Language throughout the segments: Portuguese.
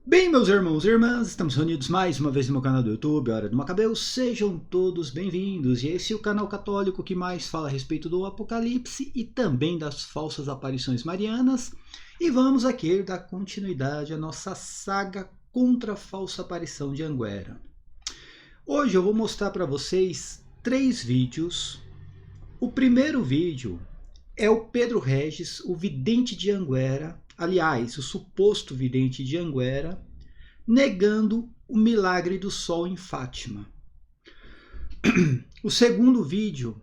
Bem, meus irmãos e irmãs, estamos reunidos mais uma vez no meu canal do YouTube, Hora do Macabeu. Sejam todos bem-vindos. E esse é o canal católico que mais fala a respeito do Apocalipse e também das falsas aparições marianas. E vamos aqui dar continuidade à nossa saga contra a falsa aparição de Anguera. Hoje eu vou mostrar para vocês 3 vídeos. O primeiro vídeo é o Pedro Regis, o vidente de Anguera, aliás, o suposto vidente de Anguera, negando o milagre do sol em Fátima. O segundo vídeo,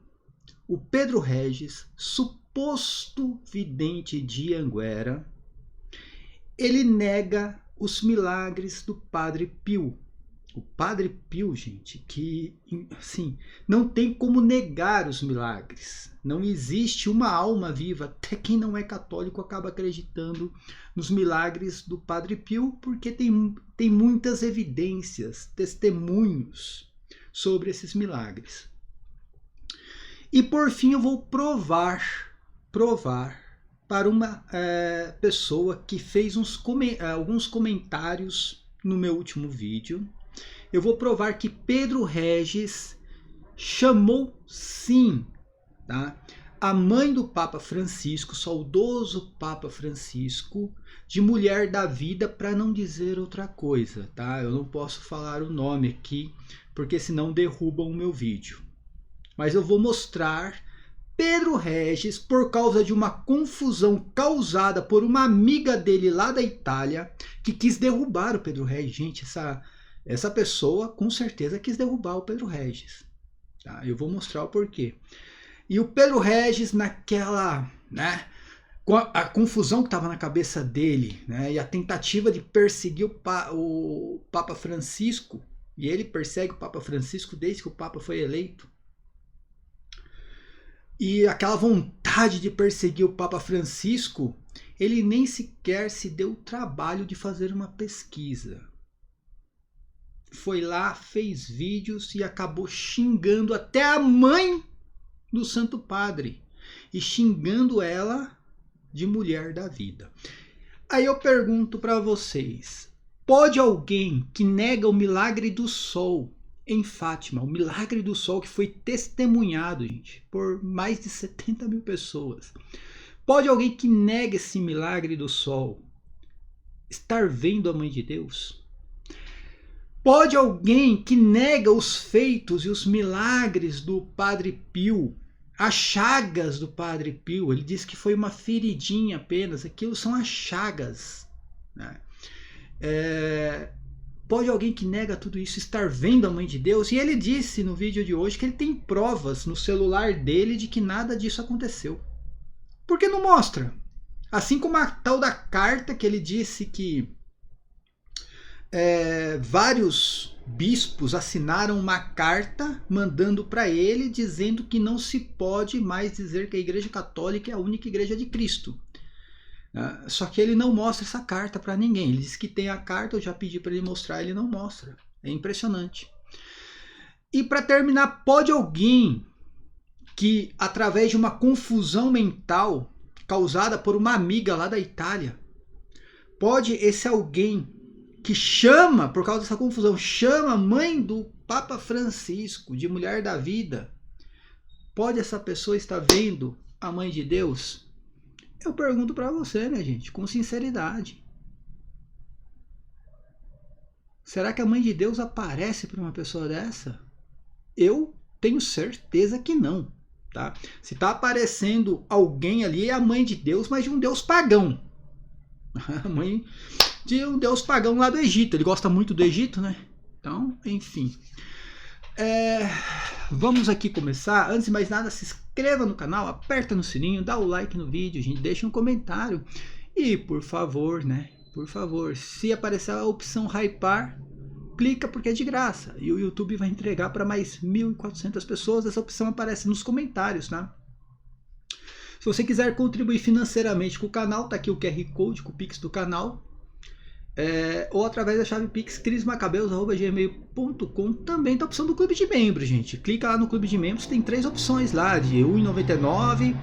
o Pedro Regis, suposto vidente de Anguera, ele nega os milagres do Padre Pio. O Padre Pio, gente, que assim, não tem como negar os milagres. Não existe uma alma viva, até quem não é católico acaba acreditando nos milagres do Padre Pio, porque tem muitas evidências, testemunhos sobre esses milagres. E por fim eu vou provar para uma pessoa que fez alguns comentários no meu último vídeo. Eu vou provar que Pedro Regis chamou sim, tá, a mãe do Papa Francisco, saudoso Papa Francisco, de mulher da vida, para não dizer outra coisa, tá? Eu não posso falar o nome aqui, porque senão derrubam o meu vídeo. Mas eu vou mostrar Pedro Regis, por causa de uma confusão causada por uma amiga dele lá da Itália, que quis derrubar o Pedro Regis. Gente, essa pessoa com certeza quis derrubar o Pedro Regis. Tá? Eu vou mostrar o porquê. E o Pedro Regis, naquela, né, com a confusão que estava na cabeça dele, né, e a tentativa de perseguir o Papa Francisco, e ele persegue o Papa Francisco desde que o Papa foi eleito, e aquela vontade de perseguir o Papa Francisco, ele nem sequer se deu o trabalho de fazer uma pesquisa. Foi lá, fez vídeos e acabou xingando até a mãe do Santo Padre. E xingando ela de mulher da vida. Aí eu pergunto para vocês. Pode alguém que nega o milagre do sol em Fátima, o milagre do sol que foi testemunhado, gente, por mais de 70 mil pessoas. Pode alguém que nega esse milagre do sol estar vendo a mãe de Deus? Pode alguém que nega os feitos e os milagres do Padre Pio, as chagas do Padre Pio, ele diz que foi uma feridinha apenas, aquilo são as chagas, né? Pode alguém que nega tudo isso estar vendo a mãe de Deus? E ele disse no vídeo de hoje que ele tem provas no celular dele de que nada disso aconteceu. Por que não mostra? Assim como a tal da carta que ele disse que vários bispos assinaram uma carta mandando para ele dizendo que não se pode mais dizer que a Igreja Católica é a única Igreja de Cristo. Só que ele não mostra essa carta para ninguém. Ele diz que tem a carta, eu já pedi para ele mostrar, ele não mostra. É impressionante. E para terminar, pode alguém que, através de uma confusão mental causada por uma amiga lá da Itália, pode esse alguém que chama, por causa dessa confusão, chama a mãe do Papa Francisco de mulher da vida, pode essa pessoa estar vendo a mãe de Deus? Eu pergunto para você, né, gente, com sinceridade. Será que a mãe de Deus aparece para uma pessoa dessa? Eu tenho certeza que não, tá? Se está aparecendo alguém ali, é a mãe de Deus, mas de um Deus pagão. A mãe de um deus pagão lá do Egito. Ele gosta muito do Egito, né? Então, enfim. Vamos aqui começar. Antes de mais nada, se inscreva no canal, aperta no sininho, dá o like no vídeo, gente, deixa um comentário. E, por favor, né? Por favor, se aparecer a opção hypar, clica porque é de graça. E o YouTube vai entregar para mais 1.400 pessoas. Essa opção aparece nos comentários, tá? Se você quiser contribuir financeiramente com o canal, tá aqui o QR Code com o Pix do canal. Ou através da chave Pix crismacabelos@gmail.com. Também tá a opção do clube de membros, gente. Clica lá no clube de membros, tem 3 opções lá, de R$ 1,99,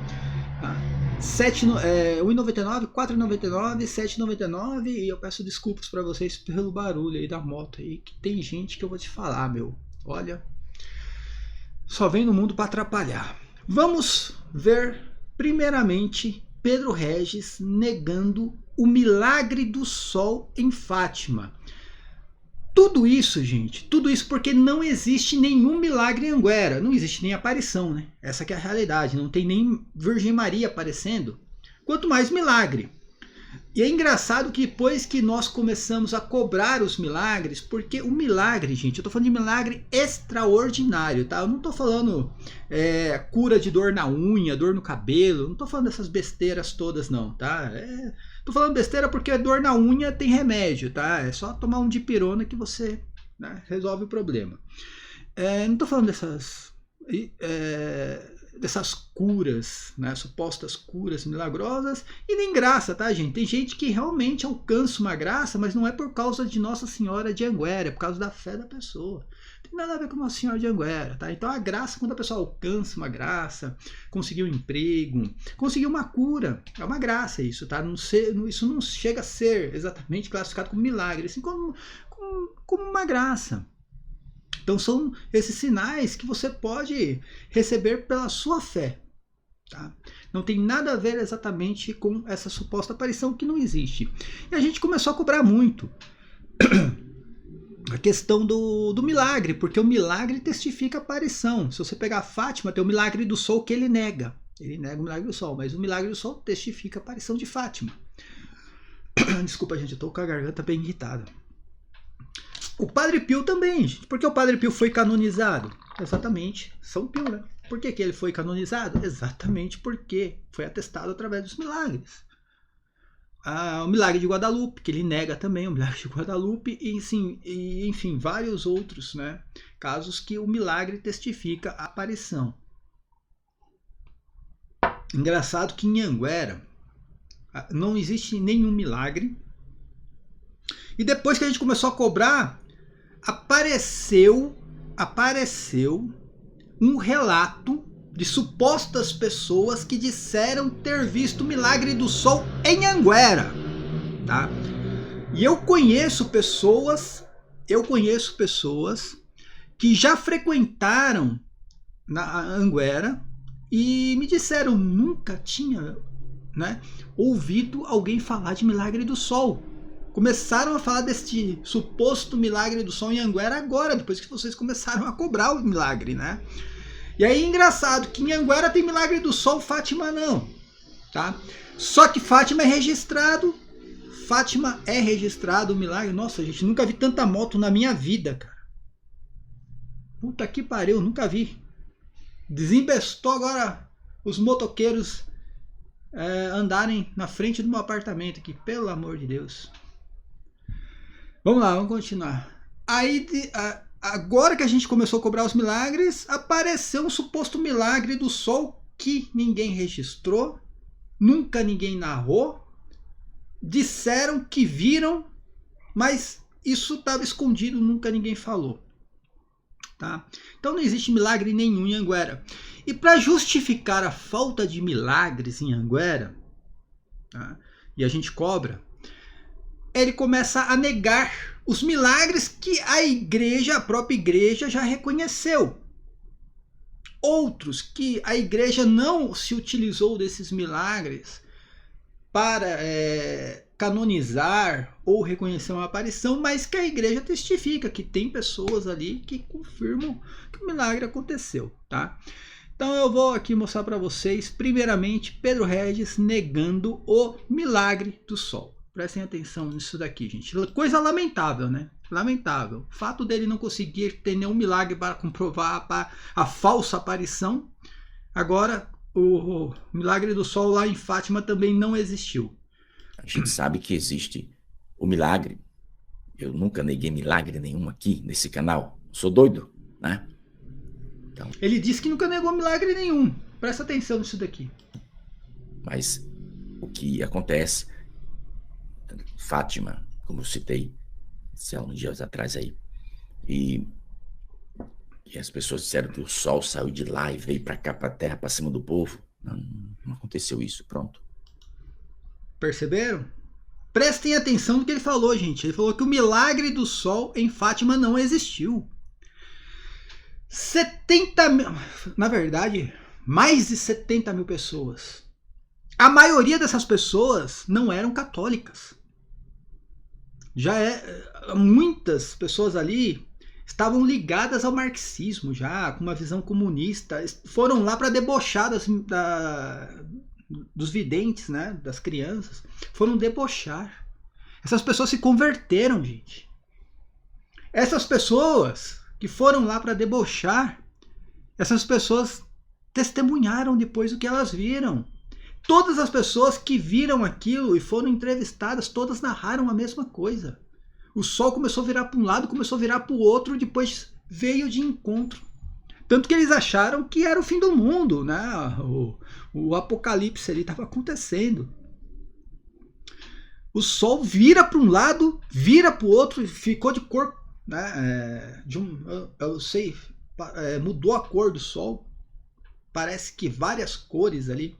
tá? R$1,99, R$4,99, R$7,99, e eu peço desculpas para vocês pelo barulho aí da moto aí, que tem gente que eu vou te falar, meu. Olha, só vem no mundo para atrapalhar. Vamos ver primeiramente Pedro Regis negando o milagre do sol em Fátima. Tudo isso, gente, tudo isso porque não existe nenhum milagre em Anguera, não existe nem aparição, né? Essa que é a realidade, não tem nem Virgem Maria aparecendo, quanto mais milagre. E é engraçado que depois que nós começamos a cobrar os milagres, porque o milagre, gente, eu tô falando de milagre extraordinário, tá? Eu não tô falando cura de dor na unha, dor no cabelo, não tô falando dessas besteiras todas não, tá? Tô falando besteira porque dor na unha tem remédio, tá? É só tomar um dipirona que você, né, resolve o problema. Não tô falando dessas curas, né, supostas curas milagrosas, e nem graça, tá, gente? Tem gente que realmente alcança uma graça, mas não é por causa de Nossa Senhora de Anguera, é por causa da fé da pessoa. Não tem nada a ver com Nossa Senhora de Anguera, tá? Então a graça, quando a pessoa alcança uma graça, conseguiu um emprego, conseguiu uma cura, é uma graça isso, tá? Isso não chega a ser exatamente classificado como milagre, assim como uma graça. Então são esses sinais que você pode receber pela sua fé. Tá? Não tem nada a ver exatamente com essa suposta aparição que não existe. E a gente começou a cobrar muito a questão do milagre, porque o milagre testifica a aparição. Se você pegar Fátima, tem o milagre do sol que ele nega. Ele nega o milagre do sol, mas o milagre do sol testifica a aparição de Fátima. Desculpa, gente, eu estou com a garganta bem irritada. O Padre Pio também, gente. Por que o Padre Pio foi canonizado? Exatamente, São Pio, né? Por que ele foi canonizado? Exatamente porque foi atestado através dos milagres. O milagre de Guadalupe, que ele nega também o milagre de Guadalupe, e enfim, vários outros, né, casos que o milagre testifica a aparição. Engraçado que em Anguera não existe nenhum milagre. E depois que a gente começou a cobrar, apareceu um relato de supostas pessoas que disseram ter visto o milagre do sol em Anguera, tá? E eu conheço pessoas que já frequentaram na Anguera e me disseram nunca tinha, né, ouvido alguém falar de milagre do sol. Começaram a falar deste suposto milagre do sol em Anguera agora, depois que vocês começaram a cobrar o milagre, né? E aí, engraçado, que em Anguera tem milagre do sol, Fátima não, tá? Só que Fátima é registrado o milagre. Nossa, gente, nunca vi tanta moto na minha vida, cara. Puta que pariu, nunca vi. Desembestou agora os motoqueiros andarem na frente do meu apartamento aqui, pelo amor de Deus. Vamos lá, vamos continuar. Aí, agora que a gente começou a cobrar os milagres, apareceu um suposto milagre do sol que ninguém registrou, nunca ninguém narrou. Disseram que viram, mas isso estava escondido, nunca ninguém falou. Tá? Então não existe milagre nenhum em Anguera. E para justificar a falta de milagres em Anguera, tá? E a gente cobra, ele começa a negar os milagres que a própria igreja já reconheceu. Outros que a igreja não se utilizou desses milagres para canonizar ou reconhecer uma aparição, mas que a igreja testifica que tem pessoas ali que confirmam que o milagre aconteceu, tá? Então eu vou aqui mostrar para vocês, primeiramente, Pedro Regis negando o milagre do sol. Prestem atenção nisso daqui, gente. Coisa lamentável, né? Lamentável. O fato dele não conseguir ter nenhum milagre para comprovar a falsa aparição. Agora, o milagre do sol lá em Fátima também não existiu. A gente sabe que existe o milagre. Eu nunca neguei milagre nenhum aqui nesse canal. Sou doido, né? Então, ele disse que nunca negou milagre nenhum. Presta atenção nisso daqui. Mas o que acontece... Fátima, como eu citei, uns dias atrás aí, e as pessoas disseram que o sol saiu de lá e veio para cá, para a terra, para cima do povo. Não aconteceu isso, pronto. Perceberam? Prestem atenção no que ele falou, gente. Ele falou que o milagre do sol em Fátima não existiu. 70 mil, na verdade, mais de 70 mil pessoas. A maioria dessas pessoas não eram católicas. Muitas pessoas ali estavam ligadas ao marxismo já, com uma visão comunista. Foram lá para debochar dos videntes, né, das crianças. Foram debochar. Essas pessoas se converteram, gente. Essas pessoas que foram lá para debochar, essas pessoas testemunharam depois o que elas viram. Todas as pessoas que viram aquilo e foram entrevistadas, todas narraram a mesma coisa. O sol começou a virar para um lado, começou a virar para o outro, depois veio de encontro. Tanto que eles acharam que era o fim do mundo, né? O apocalipse ali estava acontecendo. O sol vira para um lado, vira para o outro, ficou de cor, né? Eu sei, mudou a cor do sol. Parece que várias cores ali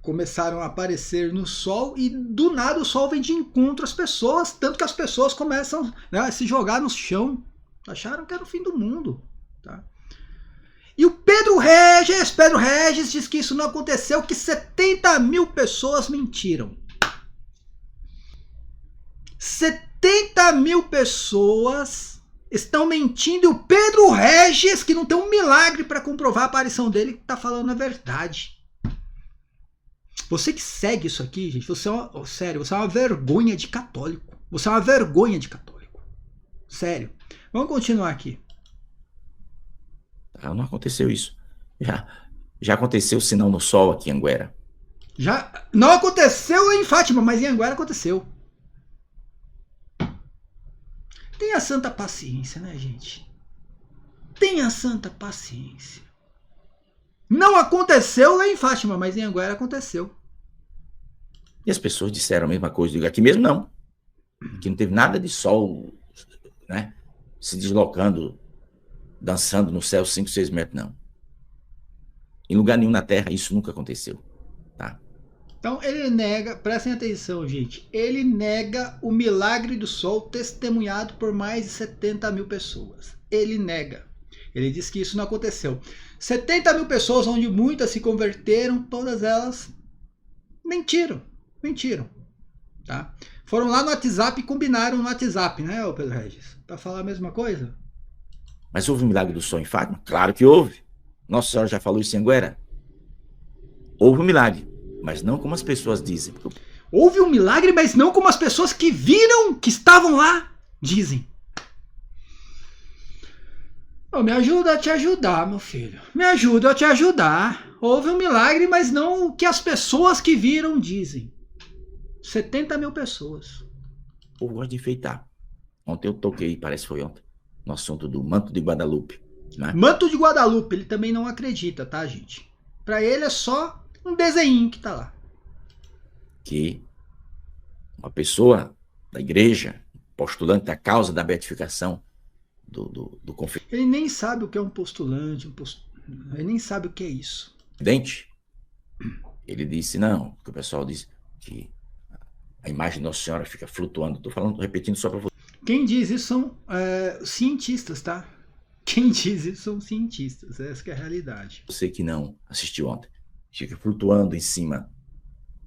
começaram a aparecer no sol e do nada o sol vem de encontro às pessoas, tanto que as pessoas começam, né, a se jogar no chão. Acharam que era o fim do mundo. Tá? E o Pedro Regis diz que isso não aconteceu, que 70 mil pessoas mentiram. 70 mil pessoas estão mentindo e o Pedro Regis, que não tem um milagre para comprovar a aparição dele, está falando a verdade. Você que segue isso aqui, gente, você é uma vergonha de católico. Você é uma vergonha de católico. Sério. Vamos continuar aqui. Não aconteceu isso. Já aconteceu sinal no sol aqui em Anguera. Já não aconteceu em Fátima, mas em Anguera aconteceu. Tenha santa paciência, né, gente? Tenha santa paciência. Não aconteceu lá em Fátima, mas em Anguera aconteceu. E as pessoas disseram a mesma coisa. Digo, aqui mesmo não. Aqui não teve nada de sol, né, se deslocando, dançando no céu 5, 6 metros, não. Em lugar nenhum na Terra isso nunca aconteceu. Tá? Então ele nega, prestem atenção, gente, ele nega o milagre do sol testemunhado por mais de 70 mil pessoas. Ele nega. Ele diz que isso não aconteceu. 70 mil pessoas, onde muitas se converteram, todas elas mentiram. Tá? Foram lá no WhatsApp e combinaram no WhatsApp, né, Pedro Regis? Para falar a mesma coisa. Mas houve um milagre do sol em Fátima? Claro que houve. Nossa Senhora já falou isso em Anguera. Houve um milagre, mas não como as pessoas dizem. Houve um milagre, mas não como as pessoas que viram, que estavam lá, dizem. Me ajuda a te ajudar, meu filho. Me ajuda a te ajudar. Houve um milagre, mas não o que as pessoas que viram dizem. 70 mil pessoas. O povo gosta de enfeitar. Ontem eu toquei, parece que foi ontem, no assunto do manto de Guadalupe. Né? Manto de Guadalupe, ele também não acredita, tá, gente? Pra ele é só um desenho que tá lá. Que uma pessoa da igreja, postulante da causa da beatificação do confidente. Ele nem sabe o que é um postulante, ele nem sabe o que é isso. Ele disse, não, que o pessoal diz que a imagem de Nossa Senhora fica flutuando. Estou repetindo só para você. Quem diz isso são cientistas, tá? Quem diz isso são cientistas, essa que é a realidade. Você que não assistiu ontem, fica flutuando em cima.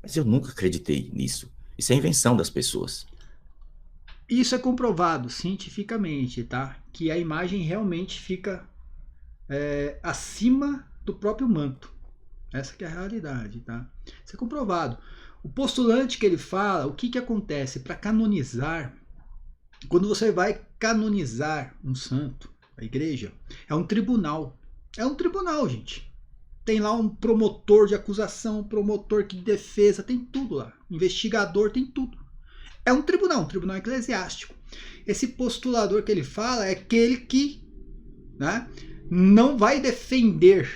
Mas eu nunca acreditei nisso. Isso é invenção das pessoas. Isso é comprovado cientificamente, tá? Que a imagem realmente fica acima do próprio manto. Essa que é a realidade, tá? Isso é comprovado. O postulante que ele fala, o que acontece? Para canonizar, quando você vai canonizar um santo, a igreja, é um tribunal. É um tribunal, gente. Tem lá um promotor de acusação, promotor de defesa, tem tudo lá. Investigador, tem tudo. É um tribunal eclesiástico. Esse postulador que ele fala é aquele que, né, não vai defender,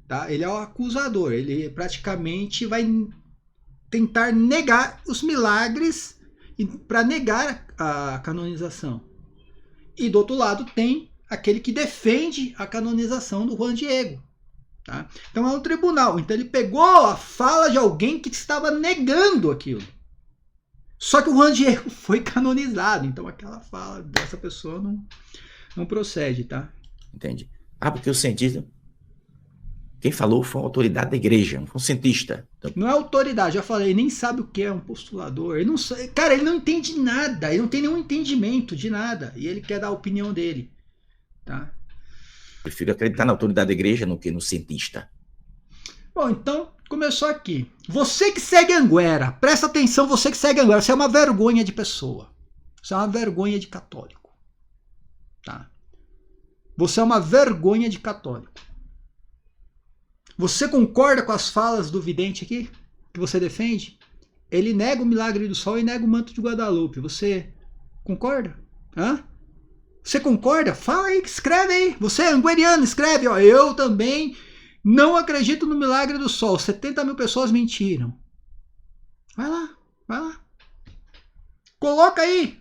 tá? Ele é o acusador, ele praticamente vai tentar negar os milagres para negar a canonização. E do outro lado tem aquele que defende a canonização do Juan Diego. Tá? Então é um tribunal. Então ele pegou a fala de alguém que estava negando aquilo. Só que o Juan Diego foi canonizado. Então aquela fala dessa pessoa não procede, tá? Entendi. Porque o cientista, quem falou foi uma autoridade da igreja, não foi um cientista. Então, não é autoridade, já falei, nem sabe o que é um postulador. Ele não sabe, cara, ele não entende nada, ele não tem nenhum entendimento de nada. E ele quer dar a opinião dele. Tá? Prefiro acreditar na autoridade da igreja do que no cientista. Bom, então começou aqui. Você que segue Anguera, presta atenção, você que segue Anguera, você é uma vergonha de pessoa. Você é uma vergonha de católico. Tá? Você é uma vergonha de católico. Você concorda com as falas do vidente aqui? Que você defende? Ele nega o milagre do sol e nega o manto de Guadalupe. Você concorda? Hã? Você concorda? Fala aí, escreve aí. Você é angueriano, escreve. Ó, eu também não acredito no milagre do sol. 70 mil pessoas mentiram. Vai lá, vai lá. Coloca aí.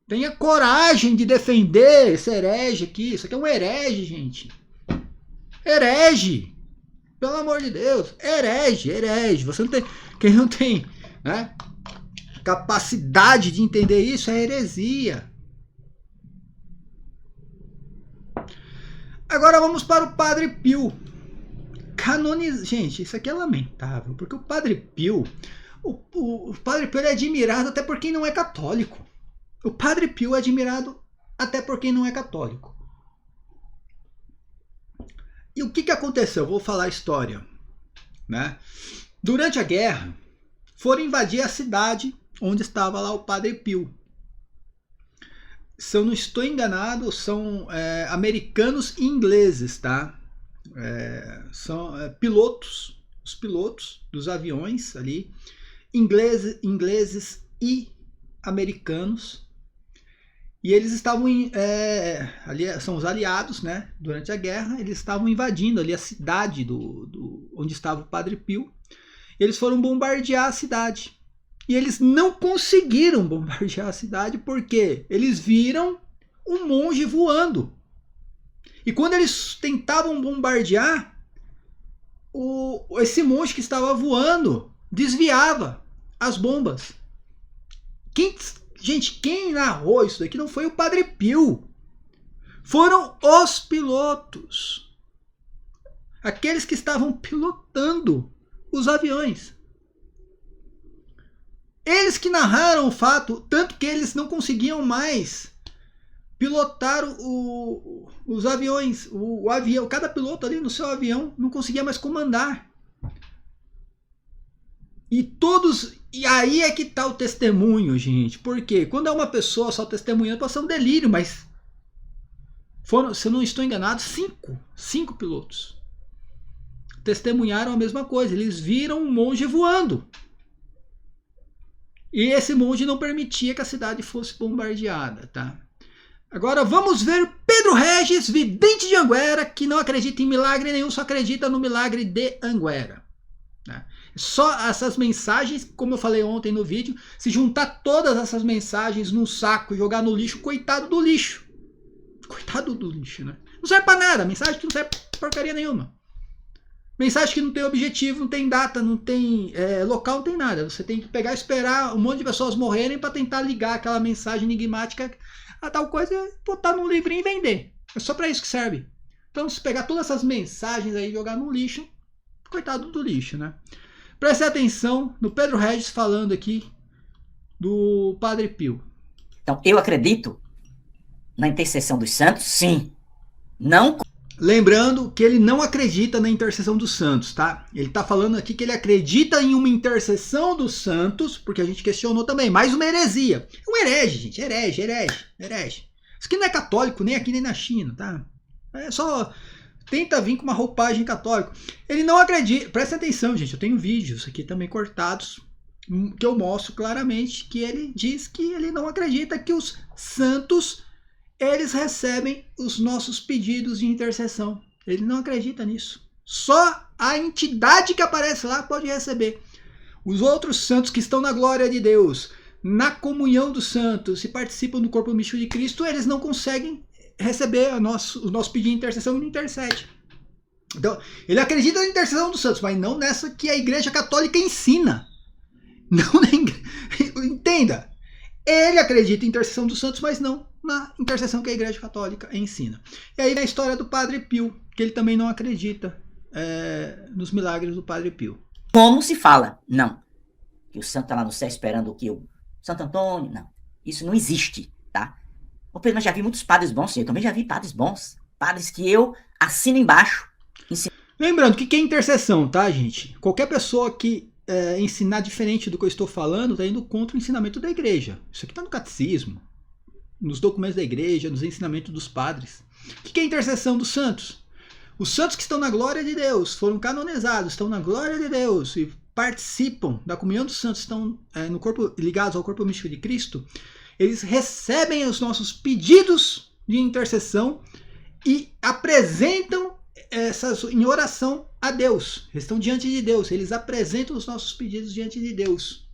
Tenha coragem de defender esse herege aqui. Isso aqui é um herege, gente. Herege. Pelo amor de Deus. Herege, herege. Você não tem... Quem não tem, né, capacidade de entender isso é heresia. Agora vamos para o Padre Pio. Gente, isso aqui é lamentável, porque o Padre Pio, o Padre Pio é admirado até por quem não é católico. O Padre Pio é admirado até por quem não é católico. E o que aconteceu? Vou falar a história. Né? Durante a guerra, foram invadir a cidade onde estava lá o Padre Pio. Se eu não estou enganado, são americanos e ingleses, tá? São pilotos, os pilotos dos aviões ali, ingleses e americanos. E eles estavam ali, são os aliados, né? Durante a guerra, eles estavam invadindo ali a cidade onde estava o Padre Pio. Eles foram bombardear a cidade. E eles não conseguiram bombardear a cidade porque eles viram um monge voando. E quando eles tentavam bombardear, esse monge que estava voando desviava as bombas. Gente, quem narrou isso daqui não foi o Padre Pio. Foram os pilotos. Aqueles que estavam pilotando os aviões. Eles que narraram o fato, tanto que eles não conseguiam mais pilotar os aviões. O avião, cada piloto ali no seu avião não conseguia mais comandar. E aí é que está o testemunho, gente. Porque quando é uma pessoa só testemunhando, pode ser um delírio, mas foram, se eu não estou enganado, cinco pilotos testemunharam a mesma coisa. Eles viram um monge voando. E esse monge não permitia que a cidade fosse bombardeada, tá? Agora vamos ver Pedro Regis, vidente de Anguera, que não acredita em milagre nenhum, só acredita no milagre de Anguera. Né? Só essas mensagens, como eu falei ontem no vídeo, se juntar todas essas mensagens num saco e jogar no lixo, coitado do lixo. Coitado do lixo, né? Não serve pra nada, mensagem que não serve pra porcaria nenhuma. Mensagem que não tem objetivo, não tem data, não tem local, não tem nada. Você tem que pegar e esperar um monte de pessoas morrerem para tentar ligar aquela mensagem enigmática a tal coisa, botar num livrinho e vender. É só para isso que serve. Então, se pegar todas essas mensagens aí e jogar no lixo, coitado do lixo, né? Preste atenção no Pedro Regis falando aqui do Padre Pio. Então, eu acredito na intercessão dos santos, sim. Não. Lembrando que ele não acredita na intercessão dos santos, tá? Ele tá falando aqui que ele acredita em uma intercessão dos santos, porque a gente questionou também, mais uma heresia. É um herege, gente, herege. Isso aqui não é católico nem aqui nem na China, tá? É só tenta vir com uma roupagem católica. Ele não acredita, presta atenção, gente, eu tenho vídeos aqui também cortados, que eu mostro claramente que ele diz que ele não acredita que os santos eles recebem os nossos pedidos de intercessão. Ele não acredita nisso. Só a entidade que aparece lá pode receber. Os outros santos que estão na glória de Deus, na comunhão dos santos e participam do corpo místico de Cristo, eles não conseguem receber o nosso pedido de intercessão e não intercede. Então, ele acredita na intercessão dos santos, mas não nessa que a Igreja Católica ensina. Não entenda. Ele acredita em intercessão dos santos, mas não na intercessão que a Igreja Católica ensina. E aí vem a história do Padre Pio, que ele também não acredita nos milagres do Padre Pio. Como se fala? Não. Que o santo está lá no céu esperando o que o Santo Antônio. Não. Isso não existe, tá? Ô Pedro, mas já vi muitos padres bons, sim. Eu também já vi padres bons. Padres que eu assino embaixo. Lembrando que é intercessão, tá, gente? Qualquer pessoa que ensinar diferente do que eu estou falando está indo contra o ensinamento da igreja. Isso aqui está no catecismo, nos documentos da igreja, nos ensinamentos dos padres. O que é intercessão dos santos? Os santos que estão na glória de Deus, foram canonizados, estão na glória de Deus e participam da comunhão dos santos, estão no corpo, ligados ao corpo místico de Cristo, eles recebem os nossos pedidos de intercessão e apresentam essas em oração a Deus. Eles estão diante de Deus, eles apresentam os nossos pedidos diante de Deus.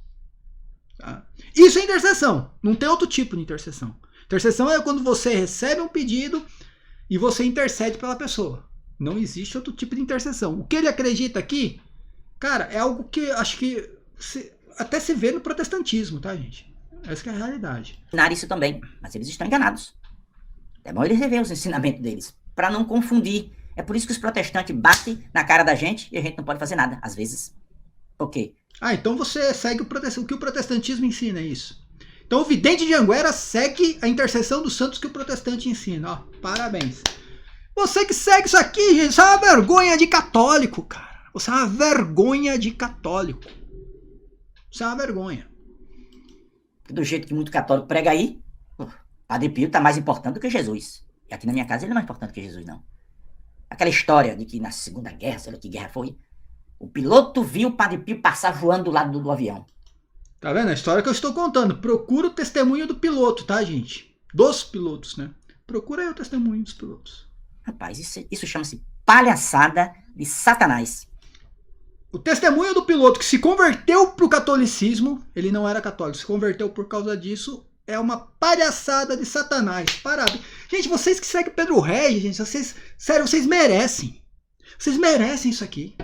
Tá? Isso é intercessão, não tem outro tipo de intercessão. Intercessão é quando você recebe um pedido e você intercede pela pessoa. Não existe outro tipo de intercessão. O que ele acredita aqui, cara, é algo que acho que até se vê no protestantismo, tá, gente? Essa que é a realidade. Isso também, mas eles estão enganados. É bom eles rever os ensinamentos deles, para não confundir. É por isso que os protestantes batem na cara da gente e a gente não pode fazer nada, às vezes. Por quê? Então você segue o que o protestantismo ensina, é isso. Então o vidente de Anguera segue a intercessão dos santos que o protestante ensina. Ó, parabéns. Você que segue isso aqui, gente, isso é uma vergonha de católico, cara. Você é uma vergonha de católico. Isso é uma vergonha. Do jeito que muito católico prega aí, Padre Pio tá mais importante do que Jesus. E aqui na minha casa ele não é mais importante que Jesus, não. Aquela história de que na Segunda Guerra, sei lá que guerra foi, o piloto viu o Padre Pio passar voando do lado do avião. Tá vendo? A história que eu estou contando. Procura o testemunho do piloto, tá, gente? Dos pilotos, né? Procura aí o testemunho dos pilotos. Rapaz, isso chama-se palhaçada de Satanás. O testemunho do piloto que se converteu para o catolicismo, ele não era católico, se converteu por causa disso, é uma palhaçada de Satanás. Parabéns. Gente, vocês que seguem Pedro Regis, gente, vocês, sério, vocês merecem. Vocês merecem isso aqui.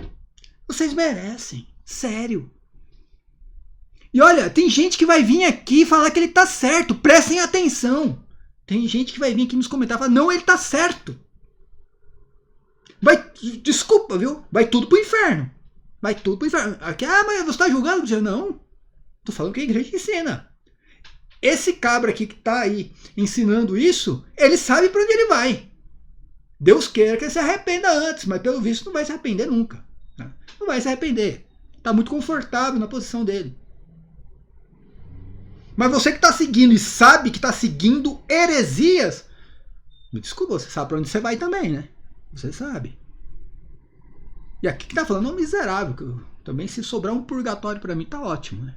Vocês merecem. Sério. E olha, tem gente que vai vir aqui falar que ele tá certo. Prestem atenção. Tem gente que vai vir aqui nos comentários e falar, não, ele tá certo. Desculpa, viu? Vai tudo pro inferno. Vai tudo pro inferno. Aqui, mas você tá julgando? Não. Tô falando que a igreja ensina. Esse cabra aqui que tá aí ensinando isso, ele sabe para onde ele vai. Deus queira que ele se arrependa antes, mas pelo visto não vai se arrepender nunca. Né? Não vai se arrepender. Tá muito confortável na posição dele. Mas você que tá seguindo e sabe que tá seguindo heresias, me desculpa, você sabe para onde você vai também, né? Você sabe. E aqui que tá falando é um miserável, que também se sobrar um purgatório para mim tá ótimo, né?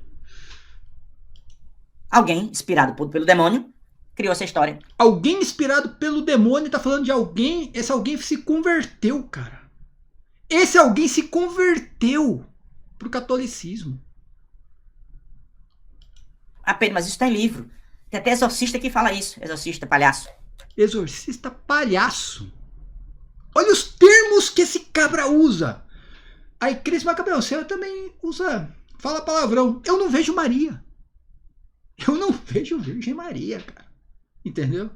Alguém, inspirado pelo demônio, criou essa história. Alguém inspirado pelo demônio tá falando de alguém. Esse alguém se converteu, cara. Esse alguém se converteu pro catolicismo. Pedro, mas isso tá em livro. Tem até exorcista que fala isso. Exorcista palhaço. Exorcista palhaço. Olha os termos que esse cabra usa. Aí Cris Macabeu, você também usa. Fala palavrão. Eu não vejo Maria. Eu não vejo Virgem Maria, cara. Entendeu?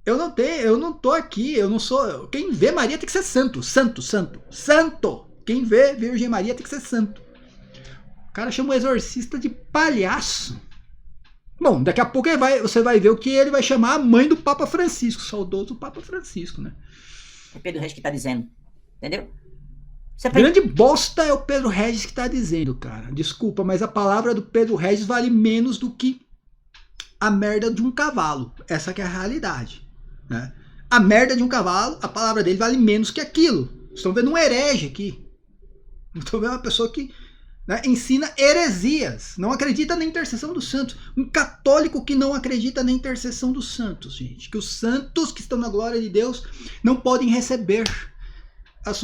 Eu não tô aqui, eu não sou. Quem vê Maria tem que ser santo. Santo. Quem vê Virgem Maria tem que ser santo. O cara chama o exorcista de palhaço. Bom, daqui a pouco você vai ver o que ele vai chamar a mãe do Papa Francisco, saudoso Papa Francisco, né? É Pedro Regis que tá dizendo. Entendeu? Grande bosta é o Pedro Regis que tá dizendo, cara. Desculpa, mas a palavra do Pedro Regis vale menos do que a merda de um cavalo. Essa que é a realidade, né? A merda de um cavalo, a palavra dele vale menos que aquilo. Estão vendo um herege aqui. Estão vendo uma pessoa que, né, ensina heresias. Não acredita na intercessão dos santos. Um católico que não acredita na intercessão dos santos, gente. Que os santos que estão na glória de Deus não podem receber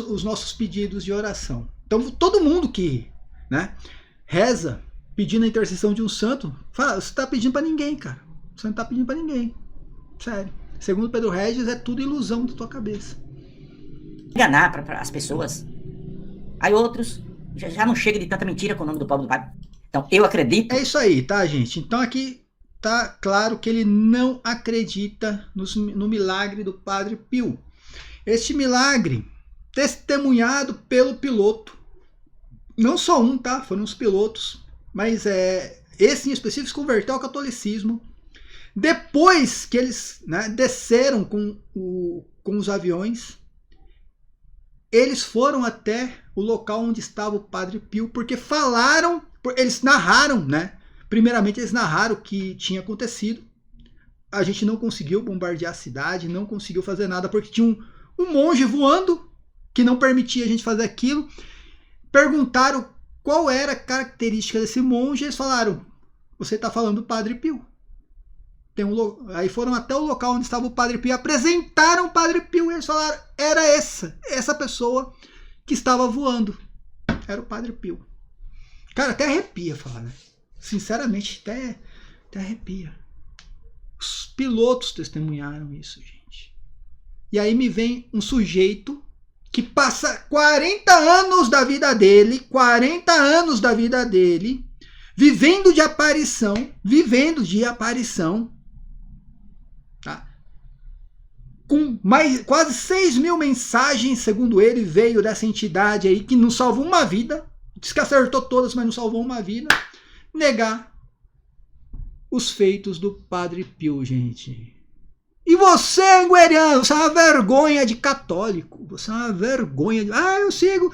os nossos pedidos de oração. Então todo mundo que, né, reza pedindo a intercessão de um santo, fala, você está pedindo para ninguém, cara. Você não está pedindo para ninguém. Sério. Segundo Pedro Regis, é tudo ilusão da tua cabeça. enganar para as pessoas. Aí outros já não chega de tanta mentira com o nome do pobre do Padre. Então eu acredito. É isso aí, tá, gente? Então aqui tá claro que ele não acredita no milagre do Padre Pio. Este milagre, testemunhado pelo piloto, não só um, tá? Foram os pilotos, mas esse em específico se converteu ao catolicismo. Depois que eles, né, desceram com os aviões, eles foram até o local onde estava o Padre Pio, porque eles narraram, né? Primeiramente eles narraram o que tinha acontecido. A gente não conseguiu bombardear a cidade, não conseguiu fazer nada, porque tinha um monge voando que não permitia a gente fazer aquilo. Perguntaram qual era a característica desse monge, eles falaram, você está falando do Padre Pio. Aí foram até o local onde estava o Padre Pio, apresentaram o Padre Pio e eles falaram, era essa pessoa que estava voando. Era o Padre Pio. Cara, até arrepia falar, né? Sinceramente, até arrepia. Os pilotos testemunharam isso, gente. E aí me vem um sujeito que passa 40 anos da vida dele, vivendo de aparição, tá? Com quase 6 mil mensagens, segundo ele, veio dessa entidade aí, que não salvou uma vida, diz que acertou todas, mas não salvou uma vida, negar os feitos do Padre Pio, gente. E você, angueriano, você é uma vergonha de católico. Você é uma vergonha de... eu sigo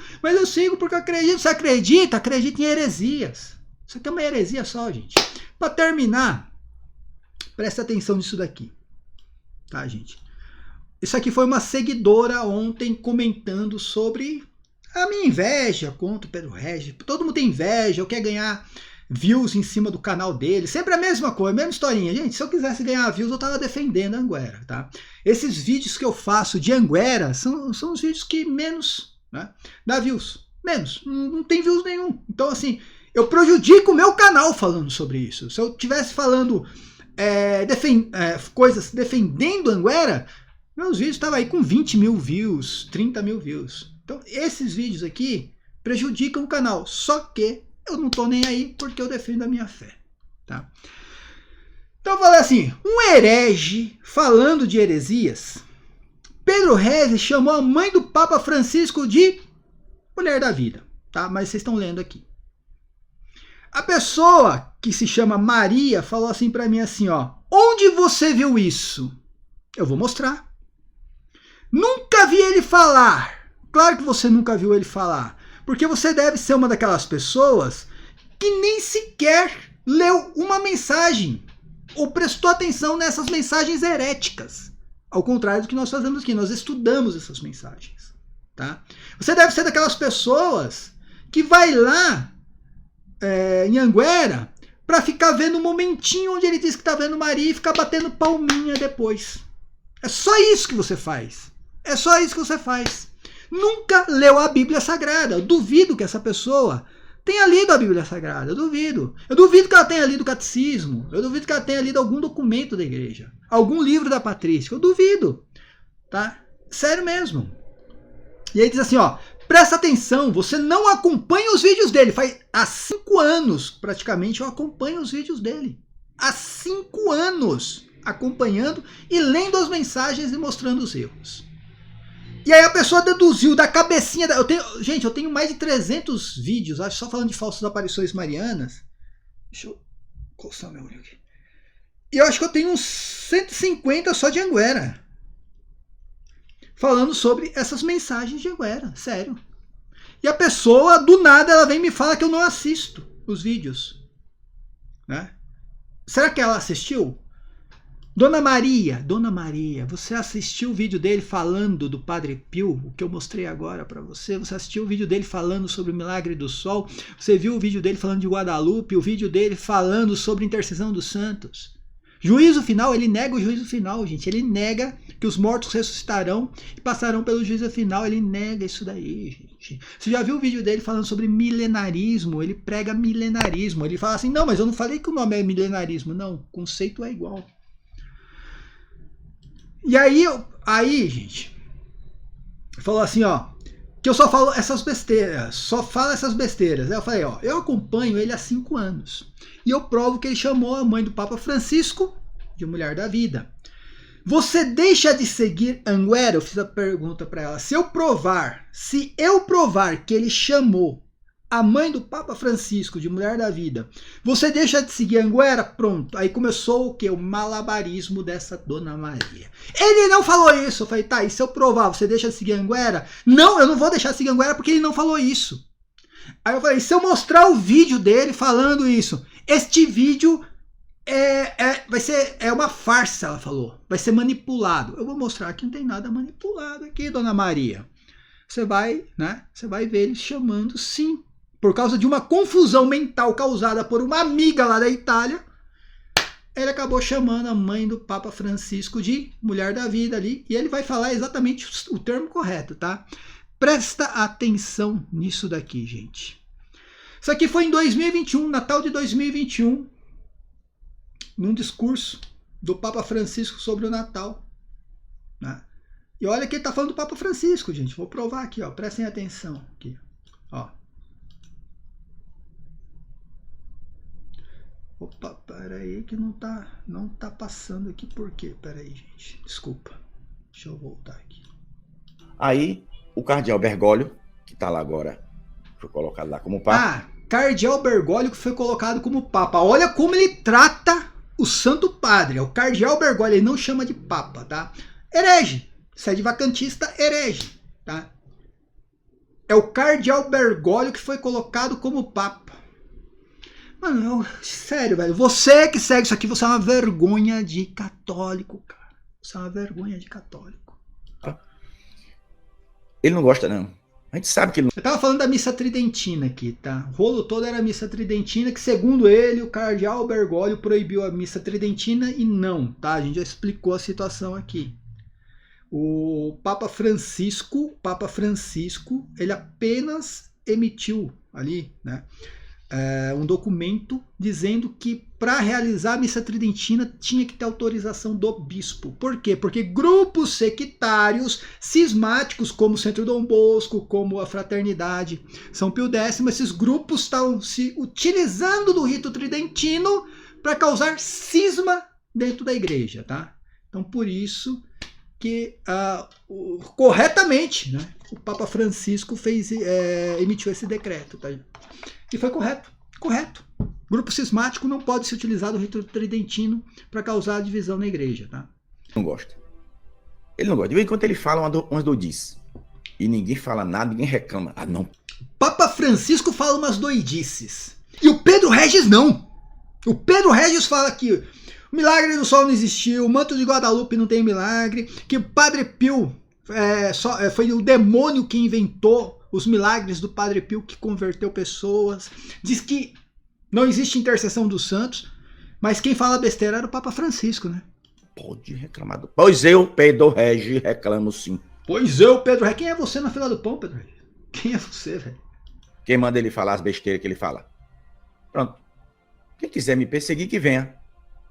porque eu acredito. Você acredita? Acredita em heresias. Isso aqui é uma heresia só, gente. Para terminar, presta atenção nisso daqui. Tá, gente? Isso aqui foi uma seguidora ontem comentando sobre a minha inveja contra o Pedro Regis. Todo mundo tem inveja, quer ganhar views em cima do canal dele, sempre a mesma coisa, a mesma historinha. Gente, se eu quisesse ganhar views, eu tava defendendo a Anguera, tá? Esses vídeos que eu faço de Anguera são os vídeos que menos, né, dá views, menos, não tem views nenhum. Então, assim, eu prejudico o meu canal falando sobre isso. Se eu tivesse falando coisas defendendo Anguera, meus vídeos estavam aí com 20 mil views, 30 mil views. Então, esses vídeos aqui prejudicam o canal, só que eu não tô nem aí porque eu defendo a minha fé, tá? Então eu falei assim, um herege falando de heresias, Pedro Regis chamou a mãe do Papa Francisco de mulher da vida, tá? Mas vocês estão lendo aqui. A pessoa que se chama Maria falou assim pra mim assim, ó, onde você viu isso? Eu vou mostrar. Nunca vi ele falar. Claro que você nunca viu ele falar. Porque você deve ser uma daquelas pessoas que nem sequer leu uma mensagem ou prestou atenção nessas mensagens heréticas. Ao contrário do que nós fazemos aqui, nós estudamos essas mensagens. Tá? Você deve ser daquelas pessoas que vai lá em Anguera para ficar vendo o momentinho onde ele diz que está vendo Maria e ficar batendo palminha depois. É só isso que você faz. É só isso que você faz. Nunca leu a Bíblia Sagrada. Eu duvido que essa pessoa tenha lido a Bíblia Sagrada. Eu duvido. Eu duvido que ela tenha lido o Catecismo. Eu duvido que ela tenha lido algum documento da igreja. Algum livro da patrística. Eu duvido. Tá? Sério mesmo. E aí diz assim, ó. Presta atenção, você não acompanha os vídeos dele. Há 5 anos, praticamente, eu acompanho os vídeos dele. Há 5 anos acompanhando e lendo as mensagens e mostrando os erros. E aí a pessoa deduziu da cabecinha... Gente, eu tenho mais de 300 vídeos, acho, só falando de falsas aparições marianas. Deixa eu coçar meu olho aqui. E eu acho que eu tenho uns 150 só de Anguera. Falando sobre essas mensagens de Anguera, sério. E a pessoa, do nada, ela vem e me fala que eu não assisto os vídeos. Né? Será que ela assistiu? Dona Maria, você assistiu o vídeo dele falando do Padre Pio, o que eu mostrei agora para você? Você assistiu o vídeo dele falando sobre o milagre do sol? Você viu o vídeo dele falando de Guadalupe? O vídeo dele falando sobre a intercessão dos santos? Juízo final, ele nega o juízo final, gente. Ele nega que os mortos ressuscitarão e passarão pelo juízo final. Ele nega isso daí, gente. Você já viu o vídeo dele falando sobre milenarismo? Ele prega milenarismo. Ele fala assim, não, mas eu não falei que o nome é milenarismo. Não, o conceito é igual. E aí, gente, falou assim, ó, que eu só falo essas besteiras, só falo essas besteiras. Aí eu falei, ó, eu acompanho ele há 5 anos. E eu provo que ele chamou a mãe do Papa Francisco de mulher da vida. Você deixa de seguir Anguera? Eu fiz a pergunta para ela. Se eu provar que ele chamou a mãe do Papa Francisco de mulher da vida, você deixa de seguir Anguera? Pronto. Aí começou o quê? O malabarismo dessa Dona Maria. Ele não falou isso. Eu falei, tá, e se eu provar, você deixa de seguir Anguera? Não, eu não vou deixar de seguir Anguera porque ele não falou isso. Aí eu falei, se eu mostrar o vídeo dele falando isso, este vídeo vai ser uma farsa, ela falou. Vai ser manipulado. Eu vou mostrar que não tem nada manipulado aqui, Dona Maria. Você vai ver ele chamando, sim, por causa de uma confusão mental causada por uma amiga lá da Itália. Ele acabou chamando a mãe do Papa Francisco de mulher da vida ali. E ele vai falar exatamente o termo correto, tá? Presta atenção nisso daqui, gente. Isso aqui foi em 2021, Natal de 2021. Num discurso do Papa Francisco sobre o Natal. Né? E olha que ele está falando do Papa Francisco, gente. Vou provar aqui, ó. Prestem atenção. Aqui, ó. Opa, peraí que não tá passando aqui. Por quê? Peraí, gente. Desculpa. Deixa eu voltar aqui. Aí, o cardeal Bergoglio, que está lá agora, foi colocado lá como Papa. Ah, cardeal Bergoglio que foi colocado como Papa. Olha como ele trata o Santo Padre. É o cardeal Bergoglio, ele não chama de Papa, tá? Herege. Sede vacantista, herege, tá? É o cardeal Bergoglio que foi colocado como Papa. Mano, sério, velho. Você que segue isso aqui, você é uma vergonha de católico, cara. Você é uma vergonha de católico. Ele não gosta, não. A gente sabe que ele não... Eu tava falando da missa tridentina aqui, tá? O rolo todo era a missa tridentina, que segundo ele, o cardeal Bergoglio proibiu a missa tridentina e não, tá? A gente já explicou a situação aqui. O Papa Francisco, ele apenas emitiu ali, né, um documento dizendo que para realizar a missa tridentina tinha que ter autorização do bispo. Por quê? Porque grupos sectários, cismáticos, como o Centro Dom Bosco, como a Fraternidade São Pio X, esses grupos estavam se utilizando do rito tridentino para causar cisma dentro da igreja, tá? Então, por isso que corretamente, né, o Papa Francisco emitiu esse decreto, tá? E foi correto. Grupo cismático não pode se utilizar do rito tridentino para causar divisão na igreja, tá? Não gosta. Ele não gosta. De vez em quando ele fala umas doidices. E ninguém fala nada, ninguém reclama. Ah, não. Papa Francisco fala umas doidices. E o Pedro Regis não. O Pedro Regis fala que o milagre do sol não existiu, o manto de Guadalupe não tem milagre, que o Padre Pio foi o demônio que inventou os milagres do Padre Pio, que converteu pessoas. Diz que não existe intercessão dos santos, mas quem fala besteira era o Papa Francisco, né? Pode reclamar. Pois eu, Pedro Regis, reclamo sim. Pois eu, Pedro Regis. Quem é você na fila do pão, Pedro Regis? Quem é você, velho? Quem manda ele falar as besteiras que ele fala? Pronto. Quem quiser me perseguir, que venha.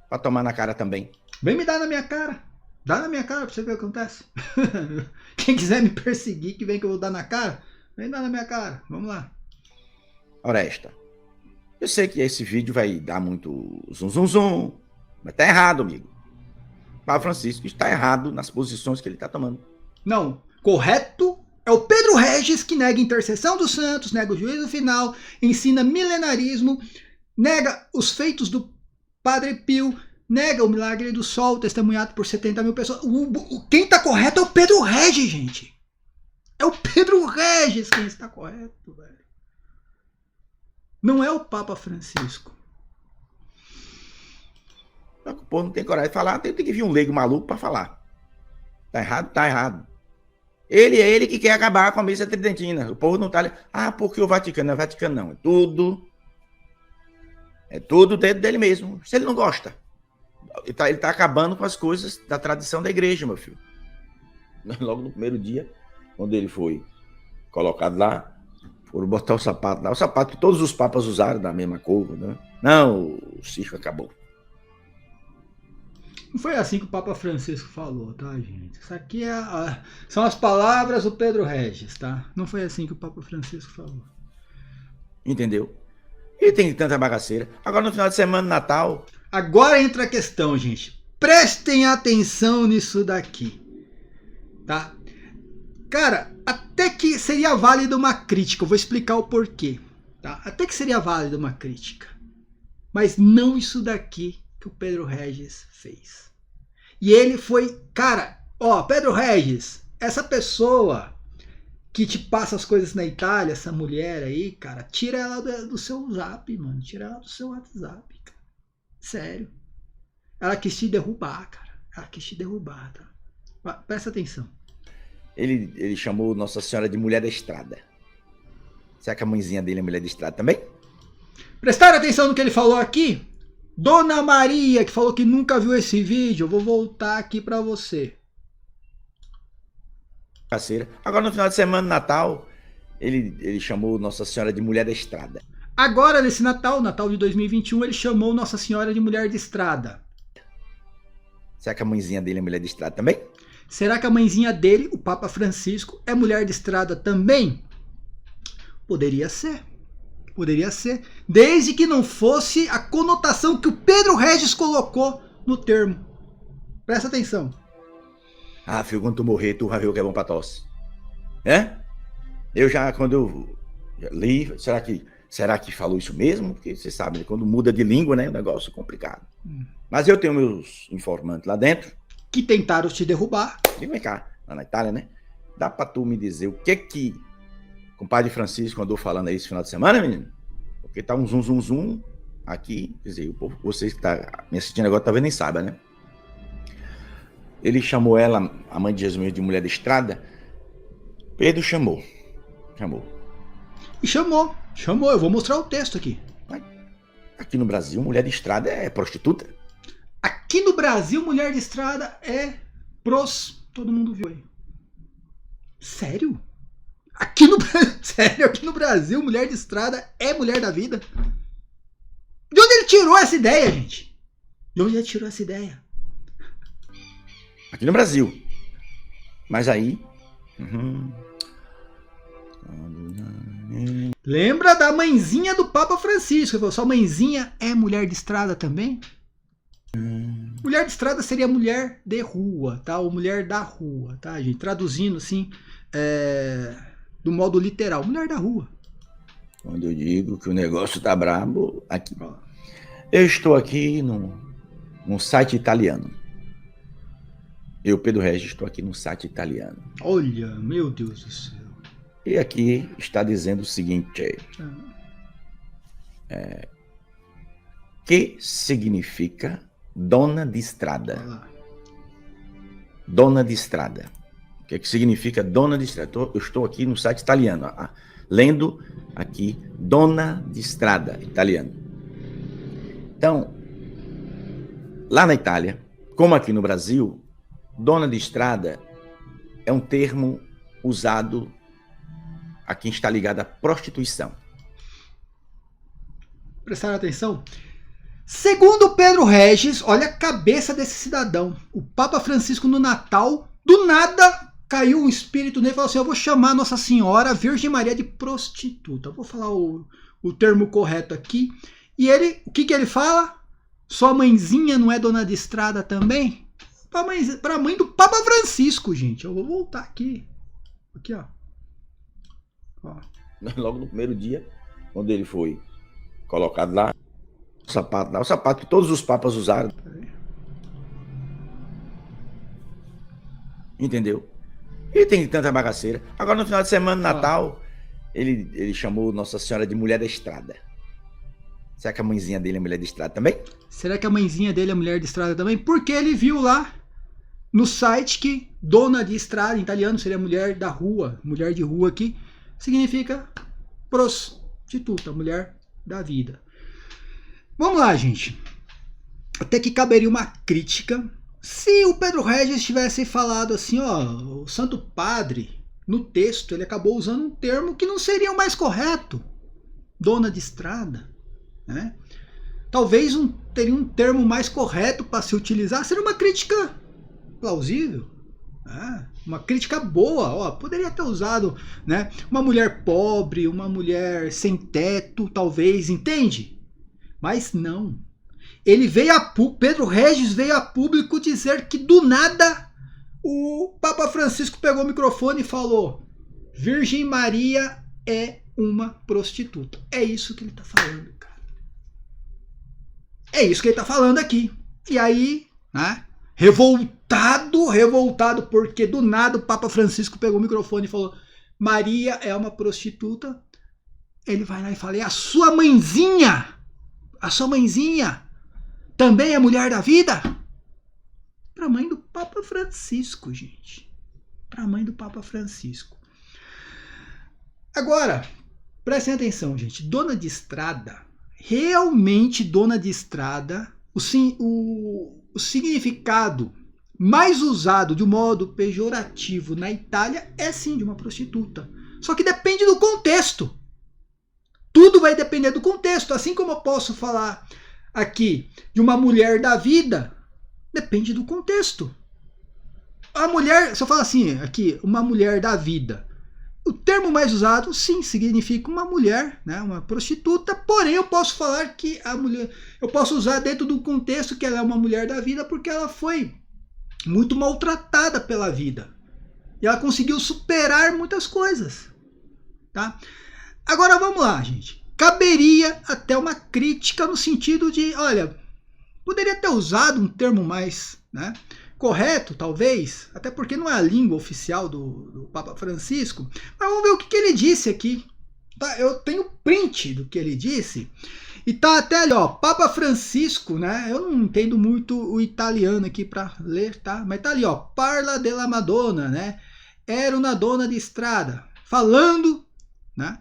Pra tomar na cara também. Vem me dar na minha cara. Dá na minha cara pra você ver o que acontece. Quem quiser me perseguir, que vem que eu vou dar na cara. Vem dar na minha cara. Vamos lá. Oresta. Eu sei que esse vídeo vai dar muito zum. Mas tá errado, amigo. O Papa Francisco está errado nas posições que ele está tomando. Não. Correto é o Pedro Regis, que nega a intercessão dos santos, nega o juízo final, ensina milenarismo, nega os feitos do Padre Pio, nega o milagre do sol, testemunhado por 70 mil pessoas. Quem está correto é o Pedro Regis, gente. É o Pedro Regis quem está correto, velho. Não é o Papa Francisco. O povo não tem coragem de falar, tem que vir um leigo maluco para falar. Tá errado, tá errado. Ele que quer acabar com a missa tridentina. O povo não tá ali. Ah, porque o Vaticano? Não é Vaticano, não. É tudo dentro dele mesmo. Se ele não gosta. Ele tá acabando com as coisas da tradição da igreja, meu filho. Logo no primeiro dia, quando ele foi colocado lá, foram botar o sapato lá. O sapato que todos os papas usaram da mesma cor, né? Não, o circo acabou. Não foi assim que o Papa Francisco falou, tá, gente? Isso aqui são as palavras do Pedro Regis, tá? Não foi assim que o Papa Francisco falou. Entendeu? E tem tanta bagaceira. Agora no final de semana, Natal. Agora entra a questão, gente. Prestem atenção nisso daqui, tá? Cara, até que seria válida uma crítica. Eu vou explicar o porquê, tá? Até que seria válida uma crítica. Mas não isso daqui que o Pedro Regis fez. E ele foi, cara, ó, Pedro Regis, essa pessoa que te passa as coisas na Itália, essa mulher aí, cara, tira ela do seu zap, mano. Tira ela do seu WhatsApp, cara. Sério. Ela quis te derrubar, cara. Ela quis te derrubar, tá? Presta atenção. Ele chamou Nossa Senhora de mulher da estrada. Será que a mãezinha dele é mulher da estrada também? Prestaram atenção no que ele falou aqui? Dona Maria, que falou que nunca viu esse vídeo, eu vou voltar aqui pra você. Agora no final de semana, Natal, ele chamou Nossa Senhora de mulher da estrada. Agora nesse Natal de 2021, ele chamou Nossa Senhora de mulher de estrada. Será que a mãezinha dele é mulher de estrada também? Será que a mãezinha dele, o Papa Francisco, é mulher de estrada também? Poderia ser. Poderia ser. Desde que não fosse a conotação que o Pedro Regis colocou no termo. Presta atenção. Ah, filho, quando tu morrer, tu vai ver o que é bom pra tosse. É? Quando eu li, será que falou isso mesmo? Porque você sabe, né? Quando muda de língua, né, o negócio é complicado. Mas eu tenho meus informantes lá dentro. Que tentaram te derrubar. E vem cá, lá na Itália, né? Dá pra tu me dizer o que o compadre Francisco andou falando aí esse final de semana, menino? Porque tá um zum aqui. Quer dizer, o povo, vocês que tá me assistindo agora talvez nem saibam, né? Ele chamou ela, a mãe de Jesus, de mulher da estrada. Pedro chamou. E chamou. Eu vou mostrar o texto aqui. Aqui no Brasil, mulher de estrada é prostituta. Aqui no Brasil, mulher de estrada é Todo mundo viu aí. Sério? Sério, aqui no Brasil, mulher de estrada é mulher da vida? De onde ele tirou essa ideia, gente? De onde ele tirou essa ideia? Aqui no Brasil. Mas aí... Lembra da mãezinha do Papa Francisco? Ele falou, sua mãezinha é mulher de estrada também? Mulher de estrada seria mulher de rua, tá? Ou mulher da rua, tá, gente? Traduzindo assim, do modo literal, mulher da rua. Quando eu digo que o negócio tá brabo, aqui. Eu estou aqui num site italiano. Eu, Pedro Regis, estou aqui num site italiano. Olha, meu Deus do céu. E aqui está dizendo o seguinte. Que significa dona de estrada? Dona de estrada. O que significa dona de estrada? Eu estou aqui no site italiano, lendo aqui, dona de estrada, italiano. Então, lá na Itália, como aqui no Brasil, dona de estrada é um termo usado a quem está ligado à prostituição. Prestaram atenção? Segundo Pedro Regis, olha a cabeça desse cidadão. O Papa Francisco no Natal, do nada, caiu um espírito nele e falou assim, eu vou chamar Nossa Senhora Virgem Maria de prostituta. Eu vou falar o termo correto aqui. E ele, o que ele fala? Sua mãezinha não é dona de estrada também? Para a mãe do Papa Francisco, gente. Eu vou voltar aqui. Aqui, ó. Logo no primeiro dia, quando ele foi colocado lá, o sapato que todos os papas usaram. Entendeu? E tem tanta bagaceira. Agora no final de semana, Natal, ele chamou Nossa Senhora de mulher da estrada. Será que a mãezinha dele é mulher de estrada também? Será que a mãezinha dele é mulher de estrada também? Porque ele viu lá no site que dona de estrada, em italiano, seria mulher da rua. Mulher de rua aqui significa prostituta, mulher da vida. Vamos lá, gente. Até que caberia uma crítica se o Pedro Regis tivesse falado assim, ó, o Santo Padre, no texto, ele acabou usando um termo que não seria o mais correto. Dona de estrada, né? talvez teria um termo mais correto para se utilizar, seria uma crítica plausível, né? Uma crítica boa, ó, poderia ter usado, né, uma mulher pobre, uma mulher sem teto, talvez, entende? Mas não. Ele veio Pedro Regis veio a público dizer que do nada o Papa Francisco pegou o microfone e falou: Virgem Maria é uma prostituta. É isso que ele está falando, cara. É isso que ele está falando aqui. E aí, né, revoltado, porque do nada o Papa Francisco pegou o microfone e falou: Maria é uma prostituta. Ele vai lá e fala: e a sua mãezinha também é mulher da vida? Para a mãe do Papa Francisco, gente. Para a mãe do Papa Francisco. Agora, prestem atenção, gente. Dona de estrada, realmente dona de estrada, o significado mais usado de um modo pejorativo na Itália é sim de uma prostituta. Só que depende do contexto. Tudo vai depender do contexto. Assim como eu posso falar aqui de uma mulher da vida, depende do contexto. A mulher, se eu falar assim, aqui, uma mulher da vida, o termo mais usado, sim, significa uma mulher, né, uma prostituta, porém eu posso falar que a mulher, eu posso usar dentro do contexto que ela é uma mulher da vida porque ela foi muito maltratada pela vida. E ela conseguiu superar muitas coisas, tá? Agora vamos lá, gente. Caberia até uma crítica no sentido de, olha, poderia ter usado um termo mais, né, correto, talvez, até porque não é a língua oficial do Papa Francisco, mas vamos ver o que ele disse aqui. Tá? Eu tenho print do que ele disse, e tá até ali, ó, Papa Francisco, né, eu não entendo muito o italiano aqui para ler, tá? Mas tá ali, ó, parla della Madonna, né, era uma dona de estrada, falando, né,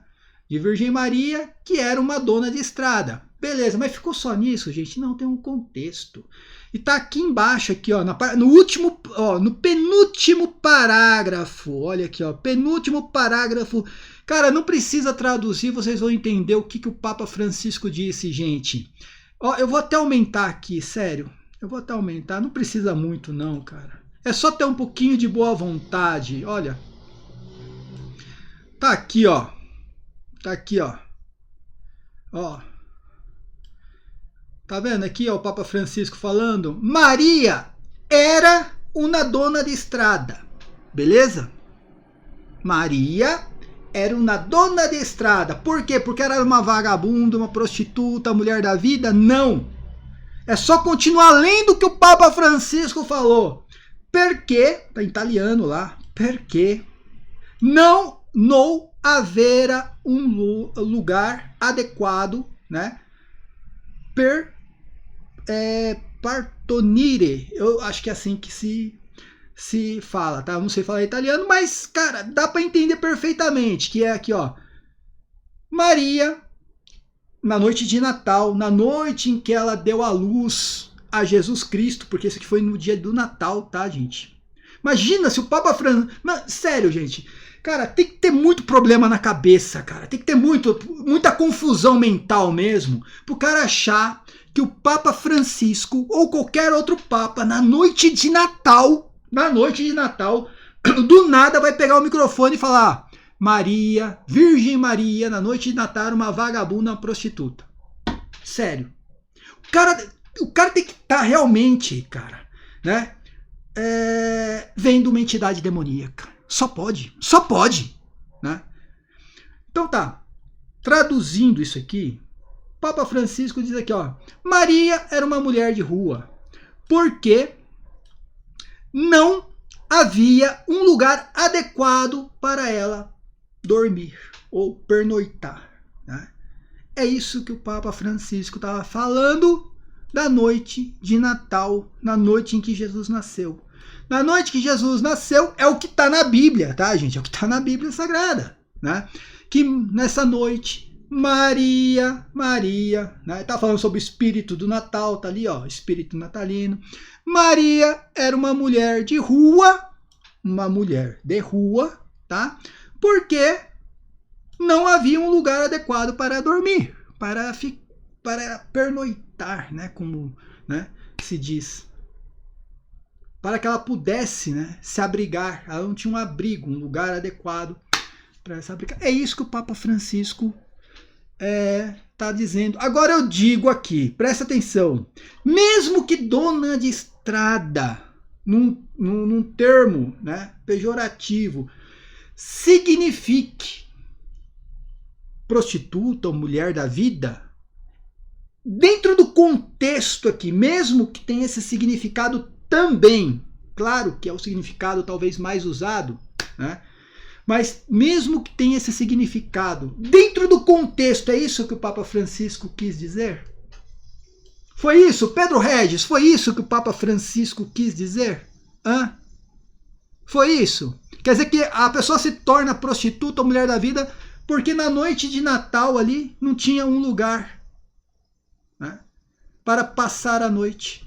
de Virgem Maria, que era uma dona de estrada. Beleza, mas ficou só nisso, gente? Não, tem um contexto. E tá aqui embaixo, aqui, ó, no último, ó, no penúltimo parágrafo. Olha aqui, ó, penúltimo parágrafo. Cara, não precisa traduzir, vocês vão entender o que o Papa Francisco disse, gente. Ó, eu vou até aumentar aqui, sério. Eu vou até aumentar, não precisa muito não, cara. É só ter um pouquinho de boa vontade, olha. Tá aqui, ó. Tá aqui, ó. Ó. Tá vendo aqui, ó, o Papa Francisco falando? Maria era uma dona de estrada. Beleza? Maria era uma dona de estrada. Por quê? Porque ela era uma vagabunda, uma prostituta, mulher da vida? Não. É só continuar lendo o que o Papa Francisco falou. Perché, tá em italiano lá, perché não havera um lugar adequado, né, per partonire. Eu acho que é assim que se fala, tá? Eu não sei falar italiano, mas, cara, dá para entender perfeitamente, que é aqui, ó. Maria, na noite de Natal, na noite em que ela deu à luz a Jesus Cristo, porque isso aqui foi no dia do Natal, tá, gente? Imagina se o Papa Francisco... Sério, gente. Cara, tem que ter muito problema na cabeça, cara. Tem que ter muita confusão mental mesmo, pro cara achar que o Papa Francisco ou qualquer outro Papa, na noite de Natal, do nada vai pegar o microfone e falar: Maria, Virgem Maria, na noite de Natal, uma vagabunda, uma prostituta. Sério. O cara tem que estar realmente, cara, né, vendo uma entidade demoníaca. Só pode, né? Então tá, traduzindo isso aqui, Papa Francisco diz aqui, ó, Maria era uma mulher de rua, porque não havia um lugar adequado para ela dormir ou pernoitar, né? É isso que o Papa Francisco estava falando da noite de Natal, na noite em que Jesus nasceu. Na noite que Jesus nasceu é o que está na Bíblia, tá, gente? É o que está na Bíblia Sagrada, né? Que nessa noite, Maria, né? Tá falando sobre o espírito do Natal, tá ali, ó, espírito natalino. Maria era uma mulher de rua, tá? Porque não havia um lugar adequado para dormir, para para pernoitar, né, como, né, se diz, para que ela pudesse, né, se abrigar. Ela não tinha um abrigo, um lugar adequado para se abrigar. É isso que o Papa Francisco está dizendo. Agora eu digo aqui, presta atenção, mesmo que dona de estrada, num termo, né, pejorativo, signifique prostituta ou mulher da vida, dentro do contexto aqui, mesmo que tenha esse significado também, claro que é o significado talvez mais usado, né? Mas mesmo que tenha esse significado, dentro do contexto, é isso que o Papa Francisco quis dizer? Foi isso, Pedro Regis, foi isso que o Papa Francisco quis dizer? Hã? Foi isso? Quer dizer que a pessoa se torna prostituta ou mulher da vida porque na noite de Natal ali não tinha um lugar, né, para passar a noite.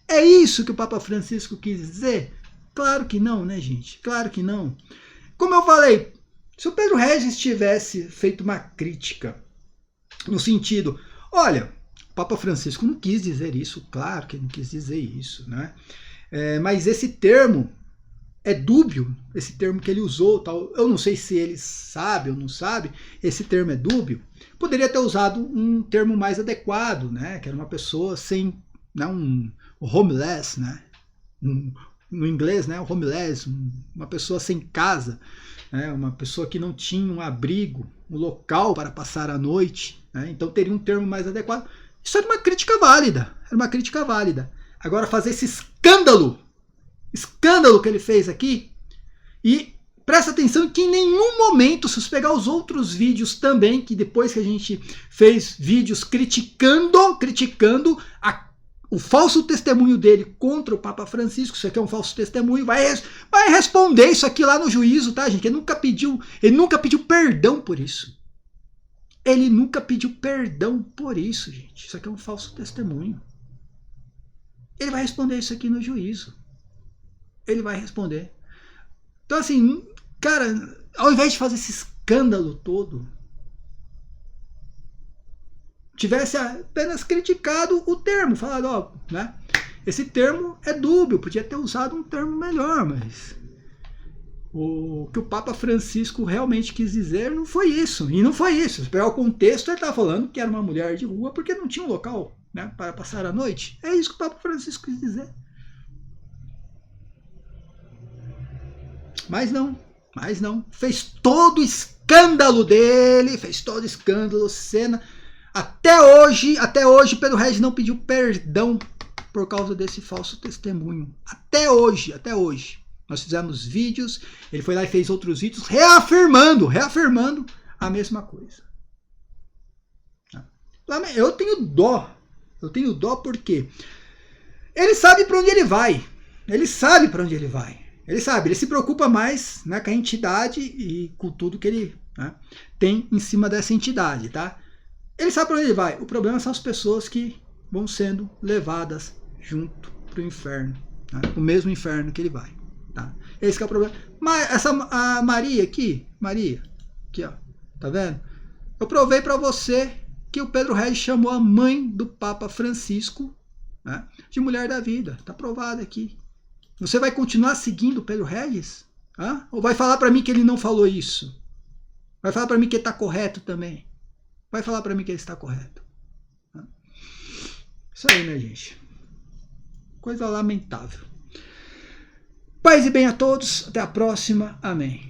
É isso que o Papa Francisco quis dizer? Claro que não, né, gente? Claro que não. Como eu falei, se o Pedro Regis tivesse feito uma crítica no sentido, olha, o Papa Francisco não quis dizer isso, claro que ele não quis dizer isso, né? Mas esse termo é dúbio, esse termo que ele usou, tal, eu não sei se ele sabe ou não sabe, esse termo é dúbio. Poderia ter usado um termo mais adequado, né? Que era uma pessoa sem, né, um homeless, né? No inglês, né, o homeless, uma pessoa sem casa, né, uma pessoa que não tinha um abrigo, um local para passar a noite, né, então teria um termo mais adequado. Isso era uma crítica válida, Agora fazer esse escândalo que ele fez aqui, e presta atenção que em nenhum momento, se você pegar os outros vídeos também, que depois que a gente fez vídeos criticando o falso testemunho dele contra o Papa Francisco, isso aqui é um falso testemunho, vai responder isso aqui lá no juízo, tá, gente? Ele nunca pediu perdão por isso. Ele nunca pediu perdão por isso, gente. Isso aqui é um falso testemunho. Ele vai responder isso aqui no juízo. Ele vai responder. Então, assim, cara, ao invés de fazer esse escândalo todo, tivesse apenas criticado o termo, falado, ó, né? Esse termo é dúbio, podia ter usado um termo melhor, mas o que o Papa Francisco realmente quis dizer não foi isso. E não foi isso. Se pegar o contexto, ele estava falando que era uma mulher de rua porque não tinha um local, né, para passar a noite. É isso que o Papa Francisco quis dizer. Mas não. Fez todo o escândalo dele, cena. Até hoje, Pedro Regis não pediu perdão por causa desse falso testemunho. Até hoje. Nós fizemos vídeos, ele foi lá e fez outros vídeos reafirmando a mesma coisa. Eu tenho dó porque ele sabe para onde ele vai. Ele se preocupa mais, né, com a entidade e com tudo que ele, né, tem em cima dessa entidade, tá? Ele sabe para onde ele vai. O problema são as pessoas que vão sendo levadas junto para o inferno, né? O mesmo inferno que ele vai, tá? Esse que é o problema. Mas a Maria aqui, ó, tá vendo? Eu provei para você que o Pedro Regis chamou a mãe do Papa Francisco, né, de mulher da vida. Tá provado aqui. Você vai continuar seguindo o Pedro Regis? Hã? Ou vai falar para mim que ele não falou isso? Vai falar para mim que ele está correto também? Vai falar para mim que ele está correto. Isso aí, né, gente? Coisa lamentável. Paz e bem a todos. Até a próxima. Amém.